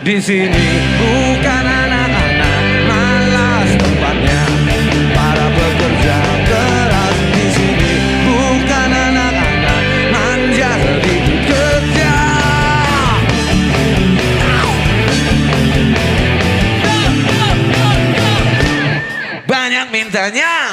Di sini bukan anak-anak malas tempatnya. Para pekerja keras di sini bukan anak-anak manja sedikit kerja. Banyak mintanya.